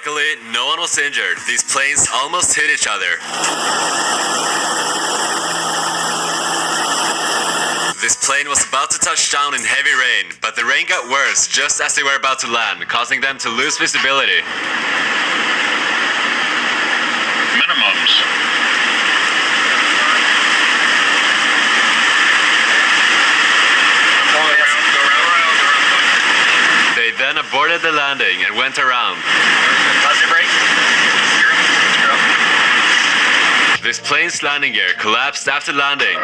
Luckily, no one was injured. These planes almost hit each other. This plane was about to touch down in heavy rain, but the rain got worse just as they were about to land, causing them to lose visibility. Minimums. They then aborted the landing and went around. This plane's landing gear collapsed after landing.